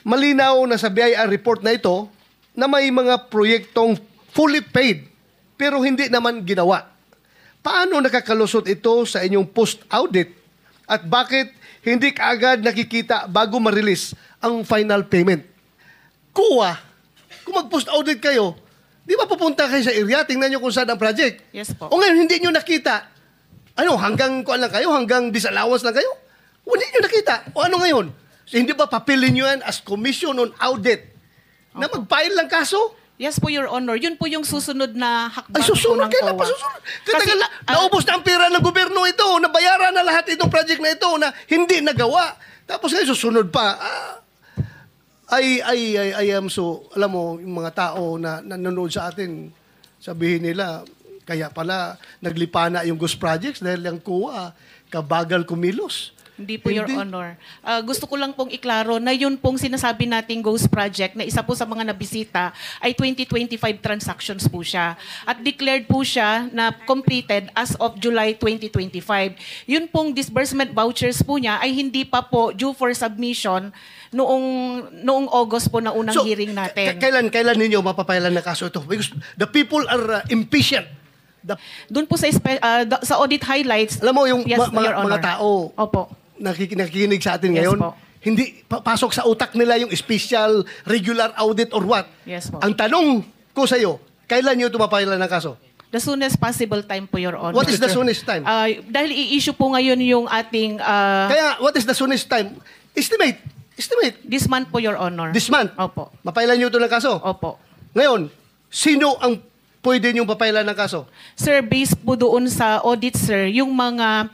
malinaw na sa BIR report na ito na may mga proyektong fully paid pero hindi naman ginawa. Paano nakakalusot ito sa inyong post-audit at bakit hindi kaagad nakikita bago ma-release ang final payment? Kuha, kung mag-post-audit kayo, di ba pupunta kayo sa area, tingnan nyo kung saan ang project? Yes po. O ngayon, hindi nyo nakita. Ano, hanggang kuan lang kayo? Hanggang disallowance lang kayo? O hindi nyo nakita. O ano ngayon? So, hindi ba papilin nyo yan as commission on audit na mag-file lang kaso? Yes po, Your Honor. Yun po yung susunod na hakbang Ay, susunod. po ng Kailan COA. pa susunod? Kasi, naubos na ang pera ng gobyerno ito, nabayaran na lahat itong project na ito na hindi nagawa. Tapos ngayon, susunod pa. I am so, alam mo, yung mga tao na nanonood sa atin, sabihin nila, kaya pala naglipana yung ghost projects dahil yung COA, kabagal kumilos. Hindi po, Your Honor. Gusto ko lang pong iklaro na yun pong sinasabi nating Ghost Project na isa po sa mga nabisita ay 2025 transactions po siya. At declared po siya na completed as of July 2025. Yun pong disbursement vouchers po niya ay hindi pa po due for submission noong August po na unang hearing natin. Kailan ninyo mapapailan na kaso ito? Because the people are impatient. Doon po sa audit highlights. Alam mo, yung yes, Your Honor. mga tao, Opo. nakikinig sa atin Yes ngayon, po. hindi pasok sa utak nila yung special regular audit or what. Yes po. Ang tanong ko sa iyo, kailan niyo tumapailan ng kaso? The soonest possible time po, Your Honor. What is the soonest time? Dahil i-issue po ngayon yung ating Kaya, what is the soonest time? Estimate. this month po, Your Honor. This month. Opo. Mapailan niyo ito ng kaso? Opo. Ngayon, sino ang pwede niyong papailan ng kaso? Sir, based po doon sa audit, sir, yung mga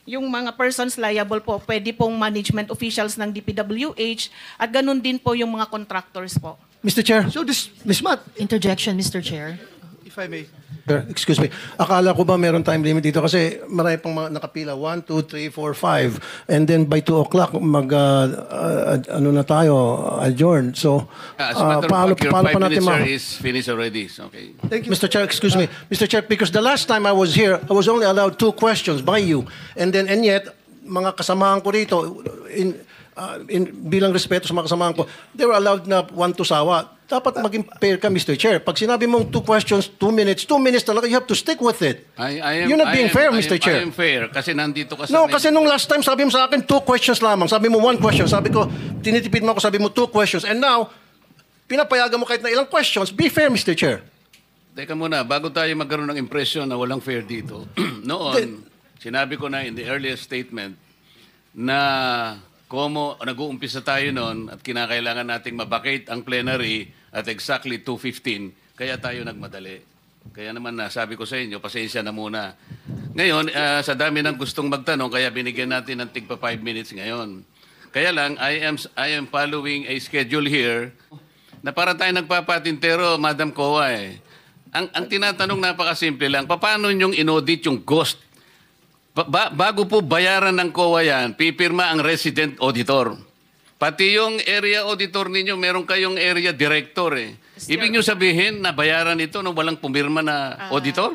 yung mga persons liable po, pwede pong management officials ng DPWH at ganun din po yung mga contractors po. Mr. Chair. So this, Ms. Matt, Interjection, Mr. Chair. if I may. Sir, excuse me. Akala ko ba meron time limit dito kasi marami pang mga nakapila. 1, 2, 3, 4, 5. And then by 2 o'clock, ano na tayo, adjourn. So, As a matter paano of fact, your pa 5 natin minutes, sir, is finished already. So, okay. Thank you. Mr. Chair, excuse me. Mr. Chair, because the last time I was here, I was only allowed 2 questions by you. And yet, mga kasamahan ko rito, bilang respeto sa mga kasamahan ko, they were allowed na 1 to sawa. Dapat maging fair ka, Mr. Chair. Pag sinabi mong 2 questions, 2 minutes talaga, you have to stick with it. You're not being fair, Mr. Chair. I am fair kasi nandito ka sa... No, kasi nung last time, sabi mo sa akin, 2 questions lamang. Sabi mo 1 question. Sabi ko, tinitipid mo ako, sabi mo 2 questions. And now, pinapayagan mo kahit na ilang questions. Be fair, Mr. Chair. Teka muna, bago tayo magkaroon ng impression na walang fair dito. Noon, sinabi ko na in the earliest statement na como nag-uumpisa tayo noon at kinakailangan nating mabakate ang plenary at exactly 2:15, kaya tayo nagmadali. Kaya naman sabi ko sa inyo, pasensya na muna. Ngayon, sa dami ng gustong magtanong, kaya binigyan natin ng tigpa 5 minutes ngayon. Kaya lang, I am following a schedule here na para tayo nagpapatintero, Madam Kowa eh. Ang tinatanong napakasimple lang, paano nyong inaudit yung ghost? Bago po bayaran ng COA yan, pipirma ang resident auditor. Pati yung area auditor ninyo, meron kayong area director eh. Ibig nyo sabihin na bayaran ito nung walang pumirma na auditor?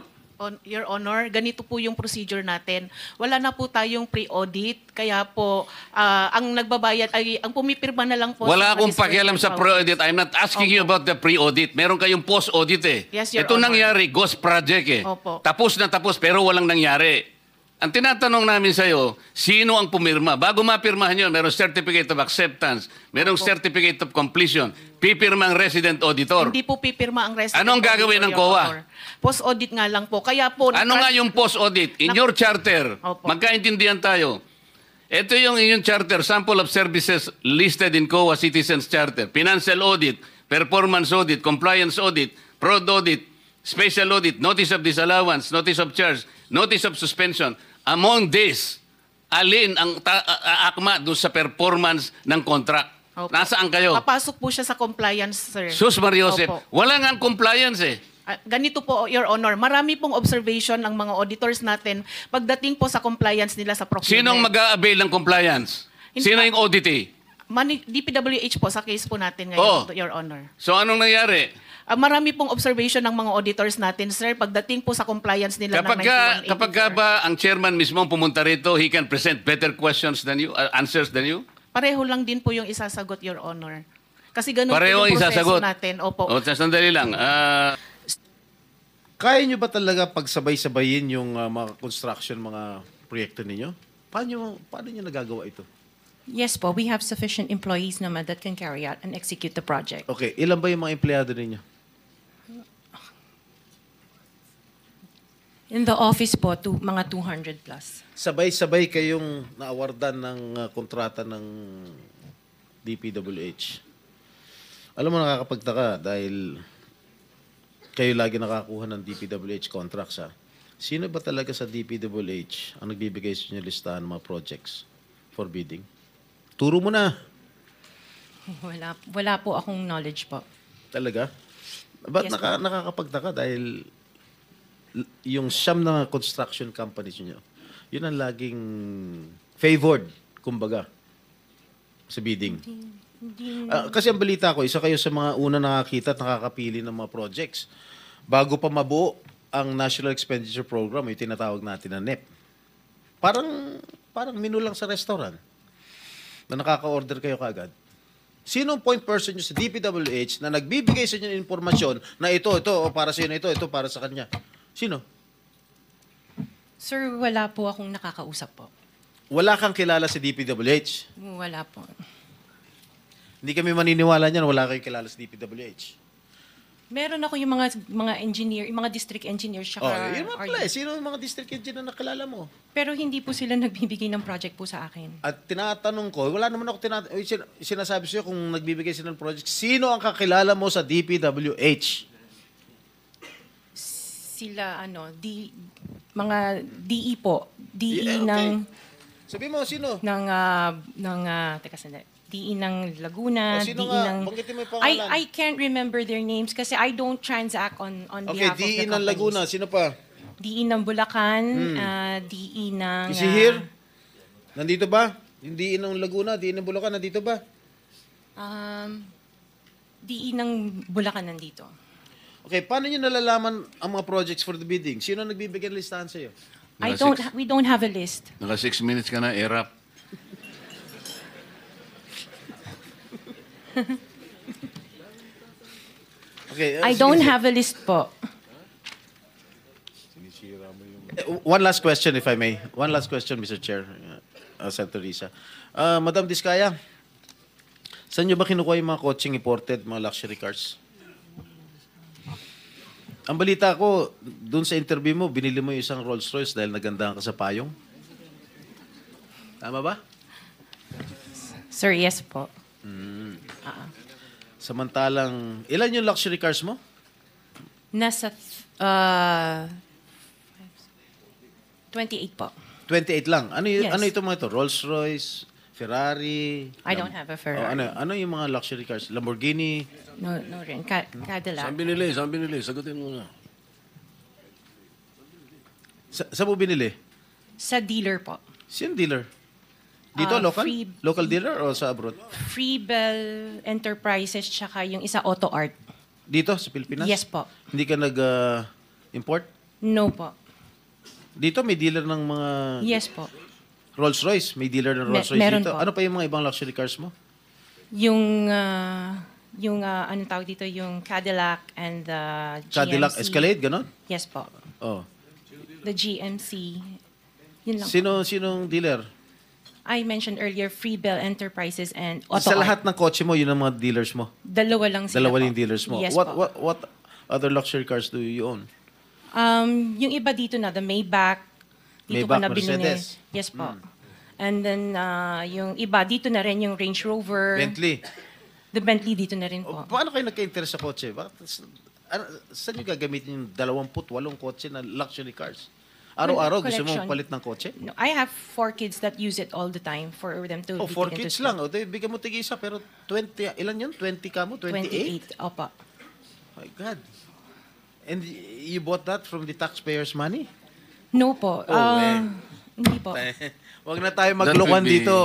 Your Honor, ganito po yung procedure natin. Wala na po tayong pre-audit, kaya po ang nagbabayad ay ang pumipirma na lang po. Wala akong pakialam sa pre-audit. I'm not asking you about the pre-audit. Meron kayong post-audit eh. Yes, Your Ito Honor. nangyari, ghost project eh. Opo. Tapos na tapos pero walang nangyari. Ang tinatanong namin sa'yo, sino ang pumirma? Bago mapirmahan yun, merong certificate of acceptance, merong certificate of completion, pipirma ang resident auditor. Hindi po pipirma ang resident Anong gagawin ng auditor, COA? Your Honor. Post-audit nga lang po. Kaya po... Ano nga yung post-audit? In your charter, Opo. magkaintindihan tayo. Ito yung inyong charter, sample of services listed in COA Citizens Charter. Financial audit, performance audit, compliance audit, fraud audit, special audit, notice of disallowance, notice of charge, notice of suspension. Among this, alin ang akma doon sa performance ng contract? Opo. Nasaan kayo? Papasok po siya sa compliance, sir. Sus Mariosep, Opo. wala nga ang compliance eh. Ganito po, Your Honor, marami pong observation ng mga auditors natin pagdating po sa compliance nila sa procurement. Sinong mag-a-avail ng compliance? Sino yung auditee? DPWH po sa case po natin ngayon, Oh. Your Honor. So anong nangyari? Marami pong observation ng mga auditors natin, sir, pagdating po sa compliance nila ng 9184. Kapag ba ang chairman mismo pumunta rito, he can present better questions than you, answers than you? Pareho lang din po yung isasagot, Your Honor. Kasi ganun Pareho po ang yung proseso isasagot. natin. Opo. O, sandali lang. Kaya nyo ba talaga pagsabay-sabayin yung mga construction, mga proyekto ninyo? Paano nyo nagagawa ito? Yes po, we have sufficient employees naman that can carry out and execute the project. Okay, ilan ba yung mga empleyado ninyo? In the office po, mga 200 plus. Sabay-sabay kayong naawardan ng kontrata ng DPWH. Alam mo, nakakapagtaka dahil kayo lagi nakakuha ng DPWH contracts, ha? Sino ba talaga sa DPWH ang nagbibigay sa inyo listahan ng mga projects for bidding? Turo mo na. Wala po akong knowledge po. Talaga? Ba't Yes, nakakapagtaka dahil yung siyam na construction companies nyo, yun ang laging favored, kumbaga, sa bidding. Kasi ang balita ko, isa kayo sa mga una nakakita at nakakapili ng mga projects. Bago pa mabuo ang National Expenditure Program, yung tinatawag natin na NEP. Parang menu lang sa restaurant na nakaka-order kayo kaagad. Sino ang point person nyo sa DPWH na nagbibigay sa inyo ng informasyon na ito, o para sa inyo, ito para sa kanya? Sino? Sir, wala po akong nakakausap po. Wala kang kilala sa DPWH. Wala po. Hindi kami maniniwala niyan, wala kayong kilala sa DPWH. Meron ako yung mga engineer, yung mga district engineers siya. Yun mga pala. Sino yung mga district engineer na nakilala mo? Pero hindi po sila nagbibigay ng project po sa akin. At tinatanong ko, wala naman ako sinasabi sa'yo kung nagbibigay sila ng project. Sino ang kakilala mo sa DPWH? Sila, mga DE po. DE Yeah, okay. ng, Sabi mo, sino? teka sandali. DE ng Laguna, O, sino DE nga? ng... Banggitin mo yung pangalan. I can't remember their names kasi I don't transact on Okay, behalf of the DE ng companies. Laguna. Sino pa? DE ng Bulacan, DE ng... Is he here? Nandito ba? Yung DE ng Laguna, DE ng Bulacan, nandito ba? DE ng Bulacan nandito. Okay, paano nyo nalalaman ang mga projects for the bidding? Sino ang nagbibigay ng listahan sa'yo? We don't have a list. Naka 6 minutes ka na, erap. Okay, I don't have a list po. One last question, if I may. One last question, Mr. Chair, Senator Risa. Madam Diskaya, saan nyo ba kinukuha yung mga coaching imported, mga luxury cars? Ang balita ko, dun sa interview mo, binili mo yung isang Rolls Royce dahil nagandahan ka sa payong. Tama ba? Sir, yes po. Samantalang, ilan yung luxury cars mo? Nasa 28 po. 28 lang. Ano, Yes. ano ito mga ito? Rolls Royce, Ferrari? I don't have a Ferrari. Ano yung mga luxury cars? Lamborghini? No rin. Cadillac. Saan binili? Sagutin mo na. Saan mo binili? Sa dealer po. Sino dealer? Dito, local? Local dealer o sa abroad? Freebell Enterprises tsaka yung isa Auto Art. Dito, sa Pilipinas? Yes po. Hindi ka nag-import? No po. Dito, may dealer ng mga Yes po. Rolls Royce. May dealer ng Rolls Royce meron dito. po. Ano pa yung mga ibang luxury cars mo? Yung anong tawag dito, yung Cadillac and the GMC. Cadillac Escalade, ganon? Yes po. Oh. The GMC. Yun lang. Sinong dealer? I mentioned earlier Freebell Enterprises and Auto Sa Art. lahat ng kotse mo, yun ang mga dealers mo? Dalawa lang sila Dalawa po. yung dealers mo. Yes what, po. what other luxury cars do you own? Yung iba dito na, the Maybach. Dito Maybach, ko na binili. Mercedes. Yes po. And then, yung iba, dito na rin yung Range Rover. Bentley. The Bentley dito na rin O, po. paano kayo nagka-interest sa kotse? Saan nyo gagamitin yung 28 kotse na luxury cars? Araw-araw gusto mo Collection. palit ng kotse? No, I have 4 kids that use it all the time for them to Oh, be 4 taken to kids school. lang. O, bigyan mo tig-isa, pero 20, ilan yun? 20 ka mo? 28? 28. Opo. My God. And you bought that from the taxpayers' money? No po. Hindi po. Huwag na tayo That maglokohan will be- dito.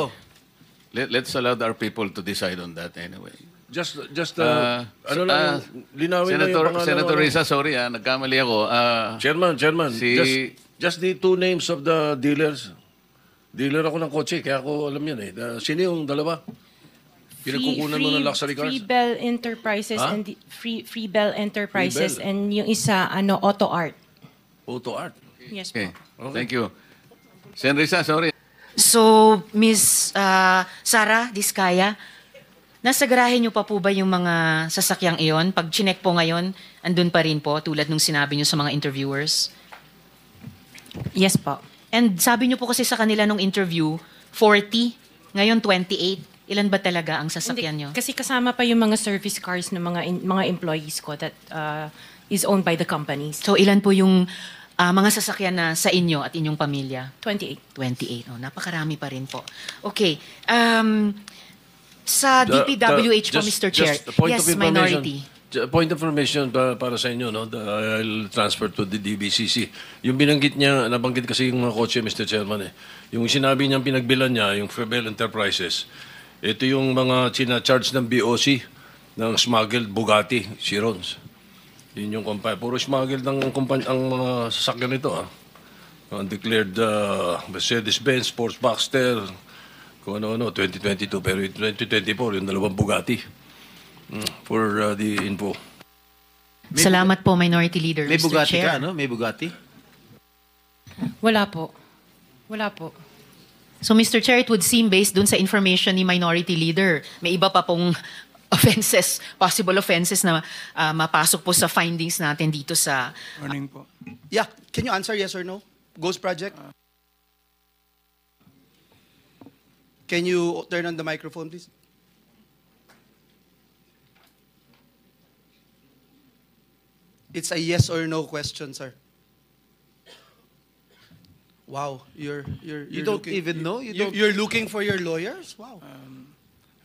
Let's allow our people to decide on that anyway. Just Senator, linawin mo yung pangalan. Senator Risa, sorry nagkamali ako. Chairman, Si- just the 2 names of the dealers. Dealer ako ng kotse, kaya ako alam yan eh. Sino yung dalawa? Pinagkukunan mo ng luxury cars? Freebell Enterprises Ha? and Freebell Enterprises Freebell. and yung isa Auto Art. Auto Art. Yes Okay. po. Thank you. Sen. Risa, sorry. So, Miss Sara Diskaya, nasa garahe niyo pa po ba yung mga sasakyang iyon? Pag chinek po ngayon, andun pa rin po, tulad nung sinabi niyo sa mga interviewers? Yes po. And sabi niyo po kasi sa kanila nung interview, 40, ngayon 28. Ilan ba talaga ang sasakyan niyo? Kasi kasama pa yung mga service cars ng mga employees ko that is owned by the companies. So, ilan po yung mga sasakyan na sa inyo at inyong pamilya? 28. 28. Oh, napakarami pa rin po. Okay. Sa DPWH po, Mr. Chair. Just a point Yes, of information. minority. Point of information para sa inyo, no? I'll transfer to the DBCC. Yung binanggit niya, nabanggit kasi yung mga kotse, Mr. Chairman, eh. Yung sinabi niyang pinagbilan niya, yung Freebell Enterprises, ito yung mga charge ng BOC ng smuggled Bugatti, Chirons. Yun yung kumpanya. Puro smuggled ang mga sasakyan nito, ah. Undeclared Mercedes-Benz, Porsche Boxster, kung ano-ano, 2022. Pero 2024, yung dalawang Bugatti. For the info. Salamat po, Minority Leader, May Mr. Bugatti Chair. ka, no? May Bugatti? Wala po. Wala po. So, Mr. Chair, it would seem based dun sa information ni Minority Leader, may iba pa pong offenses, possible offenses na mapasok po sa findings natin dito sa... Morning po. Yeah, can you answer yes or no? Ghost Project? Can you turn on the microphone, please? It's a yes or no question, sir. Wow, you're You don't looking, even know? You don't... You're looking for your lawyers? Wow.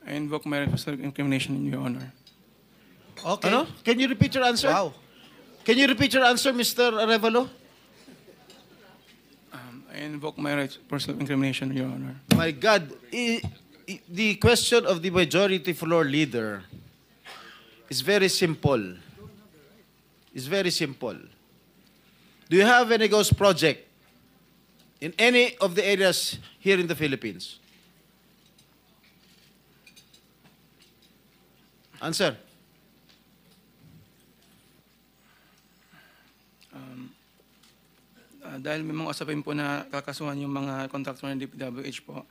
I invoke my right for incrimination in your honor. Okay. Ano? Can you repeat your answer? Wow. Can you repeat your answer, Mr. Arevalo? I invoke my right for self-incrimination in your honor. My God, the question of the majority floor leader is very simple. It's very simple. Do you have any ghost project in any of the areas here in the Philippines? Answer. Dahil may mga usapin po na kakasuhan yung mga contractor ng DPWH po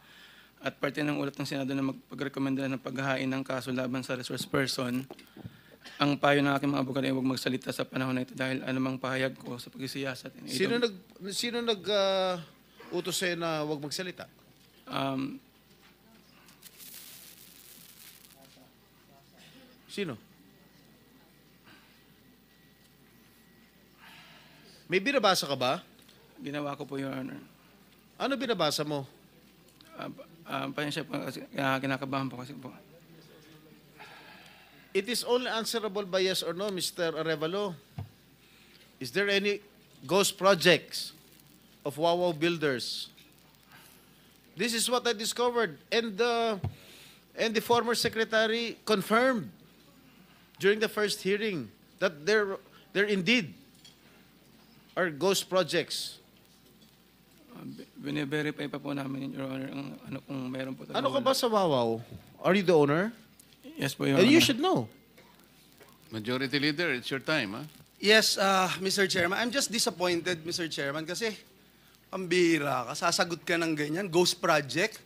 at parte ng ulat ng Senado na magpagrekomenda ng paghahain ng kaso laban sa resource person, ang payo ng aking mga abogado ay huwag magsalita sa panahon na ito dahil anumang pahayag ko sa pagsisiyasat. Sino utos sa'yo na huwag magsalita? Sino? May binabasa ka ba? Ginawa ko po, Your Honor. Ano binabasa mo? Pasensya po kasi kinakabahan po kasi po. It is only answerable by yes or no, Mr. Arevalo. Is there any ghost projects of Wawaw Builders? This is what I discovered, and the former secretary confirmed during the first hearing that there indeed are ghost projects. Bine-verify pa po namin, Your Honor, ano kung meron po. Ano ka ba sa Wawaw? Are you the owner? Yes po, Your And Honor. you should know. Majority Leader, it's your time, ha? Yes, Mr. Chairman. I'm just disappointed, Mr. Chairman, kasi pambihira ka. Sasagot ka ng ganyan. Ghost project.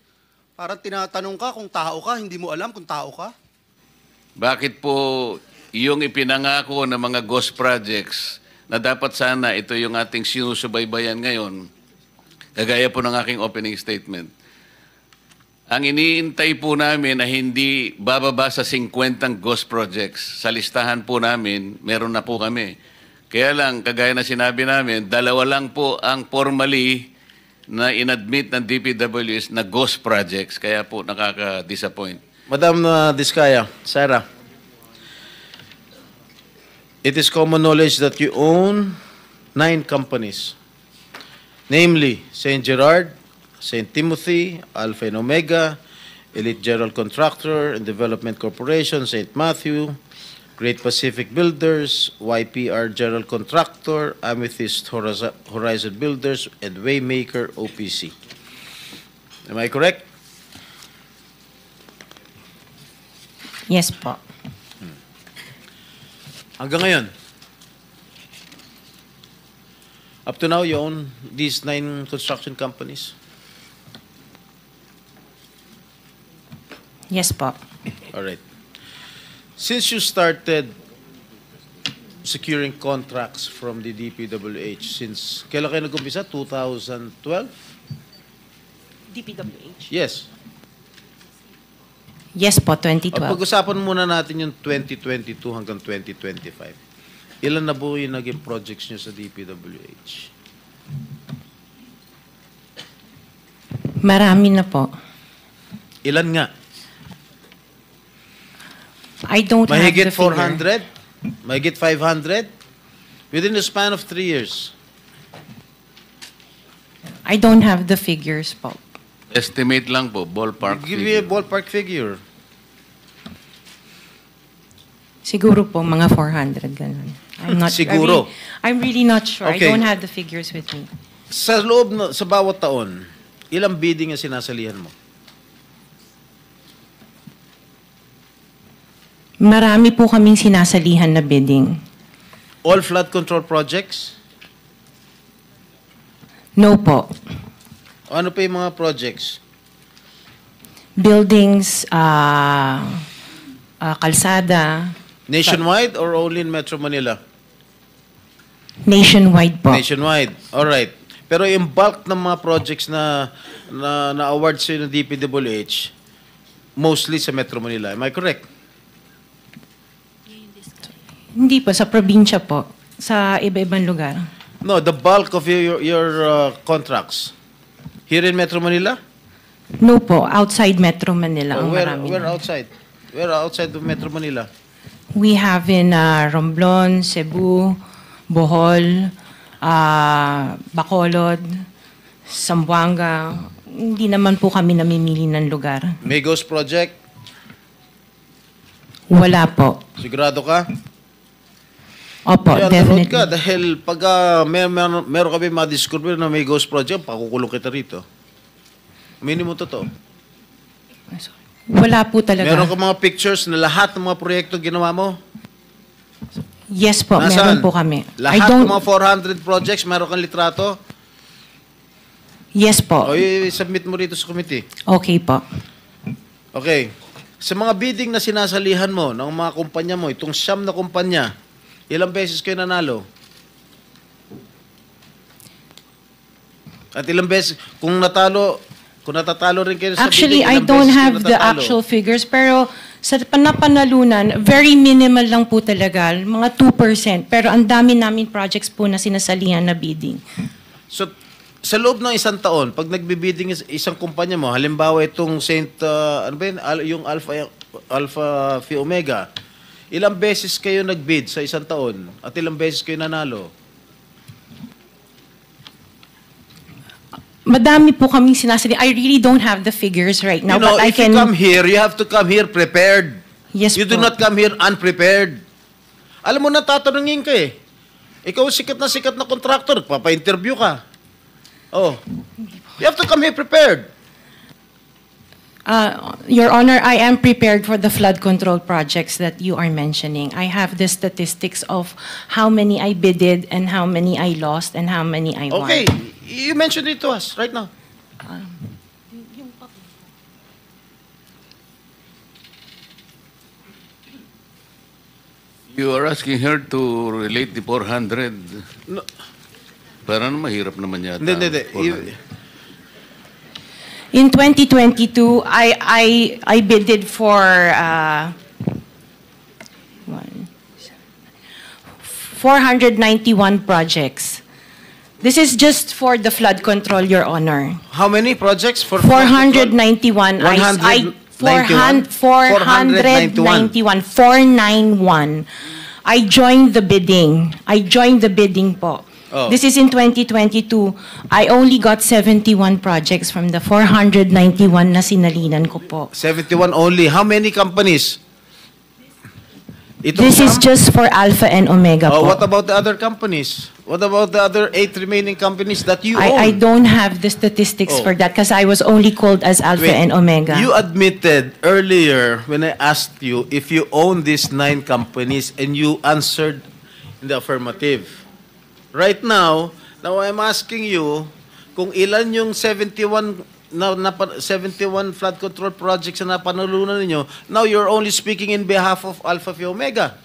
Parang tinatanong ka kung tao ka, hindi mo alam kung tao ka. Bakit po yung ipinangako ng mga ghost projects na dapat sana ito yung ating sinusubaybayan ngayon, kagaya po ng aking opening statement, ang iniintay po namin na hindi bababa sa 50 ghost projects. Sa listahan po namin, meron na po kami. Kaya lang, kagaya na sinabi namin, 2 lang po ang formally na inadmit ng DPWS na ghost projects. Kaya po nakaka-disappoint. Madam Diskaya, Sarah, it is common knowledge that you own 9 companies, namely St. Gerard, St. Timothy, Alpha and Omega, Elite General Contractor and Development Corporation, St. Matthew, Great Pacific Builders, YPR General Contractor, Amethyst Horizon Builders, and Waymaker OPC. Am I correct? Yes po. Hanggang ngayon, up to now, you own these 9 construction companies? Yes po. All right. Since you started securing contracts from the DPWH, since kailan kayo nag-umpisa? 2012? DPWH? Yes. Yes po, O, 2012. pag-usapan muna natin yung 2022 hanggang 2025. Ilan na po yung naging projects nyo sa DPWH? Marami na po. Ilan nga? I don't have Mahigit the figure. 400? Mahigit 500? Within the span of 3 years. I don't have the figures po. Estimate lang po, ballpark Give me a figure. ballpark figure. Siguro po mga 400 ganun. I'm not Siguro. I'm really not sure. Okay. I don't have the figures with me. Sa loob, sa bawat taon, ilang bidding ang sinasalihan mo? Marami po kaming sinasalihan na bidding. All flood control projects? No po. O ano pa yung mga projects? Buildings, kalsada, Nationwide or only in Metro Manila? nationwide po. Nationwide. All right. Pero yung bulk ng mga projects na award sa ng DPWH, mostly sa Metro Manila. Am I correct? Hindi po, sa probinsya po. Sa iba-ibang lugar. No, the bulk of your contracts. Here in Metro Manila? No po, outside Metro Manila ang Where marami. outside? Where outside of Metro Manila? We have in Romblon, Cebu, Bohol, Bacolod, Zamboanga. Hindi naman po kami namimili ng lugar. Migos Project? Wala po. Sigurado ka? Opo, Kaya definitely. ka dahil pag meron kami ma-discover na may ghost project, pakukulong kita rito. Minimum totoo. Wala po talaga. Meron ka mga pictures na lahat ng mga proyekto ginawa mo? Yes po, Nasaan? meron po kami. Lahat ng mga 400 projects, meron kang litrato? Yes po. O i-submit mo rito sa committee. Okay po. Okay. Sa mga bidding na sinasalihan mo ng mga kumpanya mo, itong siyam na kumpanya, ilang beses kayo nanalo? At ilang beses, kung natatalo rin kayo sa Actually, bidding, I ilang don't beses kayo have the natatalo? actual figures, pero sa napanalunan, very minimal lang po talaga, mga 2%. Pero ang dami namin projects po na sinasalihan na bidding. So, sa loob ng isang taon, pag nagbibidding isang kumpanya mo, halimbawa itong ano ba yun? Yung Alpha Phi Omega, ilang beses kayo nagbid sa isang taon at ilang beses kayo nanalo? Madami po kaming sinasali. I really don't have the figures right now, You know, but I if can... you come here, you have to come here prepared. Yes You do po. not come here unprepared. Alam mo na, tatanungin ka eh. Ikaw sikat na contractor, papa-interview ka. Oh. You have to come here prepared. Your Honor, I am prepared for the flood control projects that you are mentioning. I have the statistics of how many I bidded and how many I lost and how many I won. Okay, you mentioned it to us right now. You are asking her to relate the 400. No. Parang mahirap naman yata. Hindi. 400. In 2022, I bidded for 491 projects. This is just for the flood control, Your Honor. How many projects for 491. 491. I joined the bidding. Po. Oh. This is in 2022. I only got 71 projects from the 491 na sinalinan ko po. 71 only. How many companies? This is just for Alpha and Omega Oh, po. what about the other companies? What about the other 8 remaining companies that you own? I don't have the statistics Oh. for that because I was only called as Alpha Wait, and Omega. You admitted earlier when I asked you if you own these 9 companies and you answered in the affirmative. Right now I'm asking you kung ilan yung 71 flood control projects na napanalunan ninyo. Now you're only speaking in behalf of Alpha Phi Omega.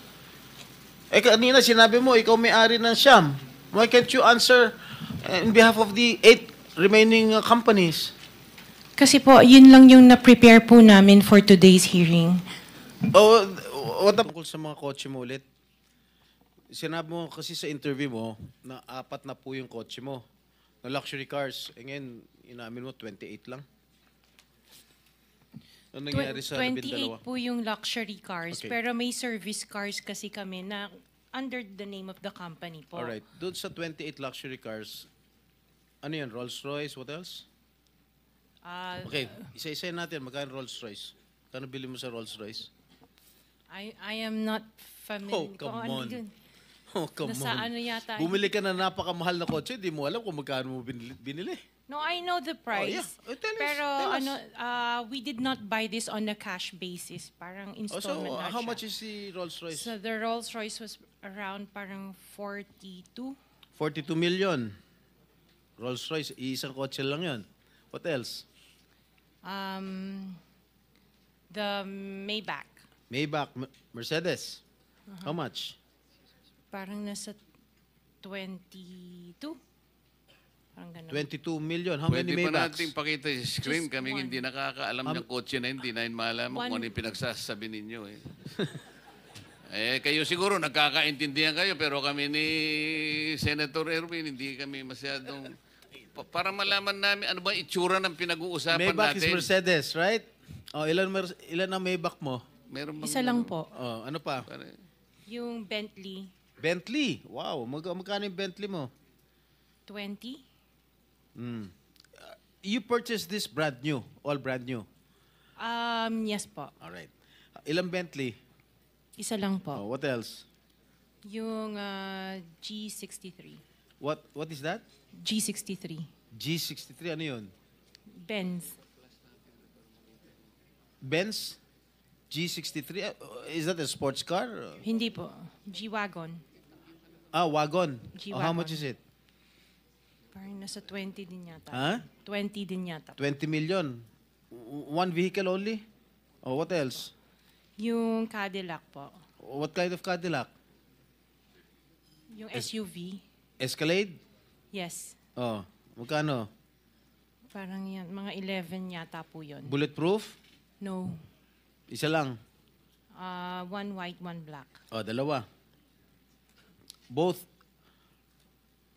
Eh kanina sinabi mo ikaw may-ari ng Siam. Why can't you answer in behalf of the 8 remaining companies? Kasi po, yun lang yung na-prepare po namin for today's hearing. Oh, what tungkol sa mga kotse mo ulit? Sinabi mo kasi sa interview mo na 4 na po yung kotse mo. Na luxury cars. E ngayon, inamin mo 28 lang. Ano nangyari sa 28 po yung luxury cars, Okay. pero may service cars kasi kami na under the name of the company po. Alright. Doon sa 28 luxury cars, ano yan? Rolls-Royce? What else? Ah, Okay. Isa-isa natin. Magkano Rolls-Royce? Kano bili mo sa Rolls-Royce? I am not familiar. Oh, come on. Oh, come Nasa on. ano yata. Bumili ka na napakamahal na kotse, di mo alam kung magkano mo binili. No, I know the price. yeah. Oh, tell us, Pero tell us. ano, we did not buy this on a cash basis. Parang Oh, so, installment na how siya. much is the Rolls-Royce? So the Rolls Royce was around parang 42. 42 million. Rolls-Royce, isang kotse lang yun. What else? The Maybach. Maybach, Mercedes. How much? Parang nasa 22. Parang ganun. 22 million. How Pwede many pa Maybachs? natin pakita yung screen. Just Kaming one. hindi nakakaalam ng kotse na hindi namin malaman One. kung ano yung pinagsasabi ninyo. Kayo siguro nagkakaintindihan kayo pero kami ni Senator Erwin hindi kami masyadong... Para malaman namin ano ba yung itsura ng pinag-uusapan Maybach natin. is Mercedes, right? Oh, ilan ang Maybach mo? Meron bang Isa lang po. Oh, ano pa? Yung Bentley, Bentley. Wow, magkano yung Bentley mo? 20. You purchased this brand new, all brand new. Yes po. All right. Ilang Bentley? Isa lang po. Oh, what else? Yung G63. What is that? G63. G63, ano yun? Benz. Benz? G63? Is that a sports car? Hindi po. G-Wagon. Ah, wagon. Oh, how G-Wagon. much is it? Parang nasa 20 din yata. Huh? 20 din yata. 20 million. One vehicle only? Oh, what else? Yung Cadillac po. What kind of Cadillac? Yung SUV. Escalade? Yes. Oh, magkano? Parang yan. Mga 11 yata po yun. Bulletproof? No. Isa lang. One white, one black. Oh, dalawa. Both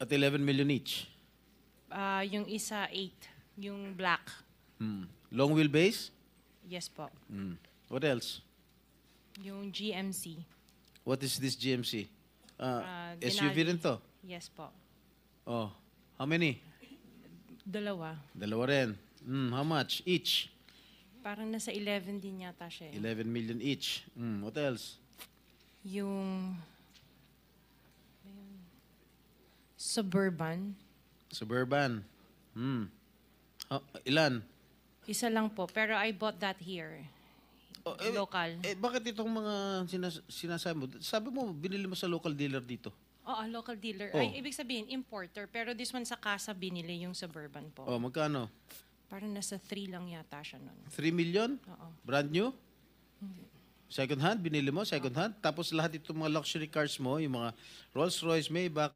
at 11 million each. Yung isa 8. Yung black. Long wheelbase? Yes po. What else? Yung GMC. What is this GMC? SUV Denali. rin to? Yes po. Oh, how many? Dalawa. Dalawa rin. How much each? Parang nasa 11 din yata siya. 11 million each. What else? Yung Suburban. Suburban. Ilan? Isa lang po. Pero I bought that here. Local. Bakit itong mga sinasabi mo? Sabi mo, binili mo sa local dealer dito. Oo, local dealer. Oh. Ay, ibig sabihin, importer. Pero this one sa casa binili yung Suburban po. Oh, magkano? Parang nasa 3 lang yata siya nun. 3 million? Oo. Brand new? Second hand? Binili mo? Second hand? Tapos lahat itong mga luxury cars mo, yung mga Rolls-Royce, Maybach,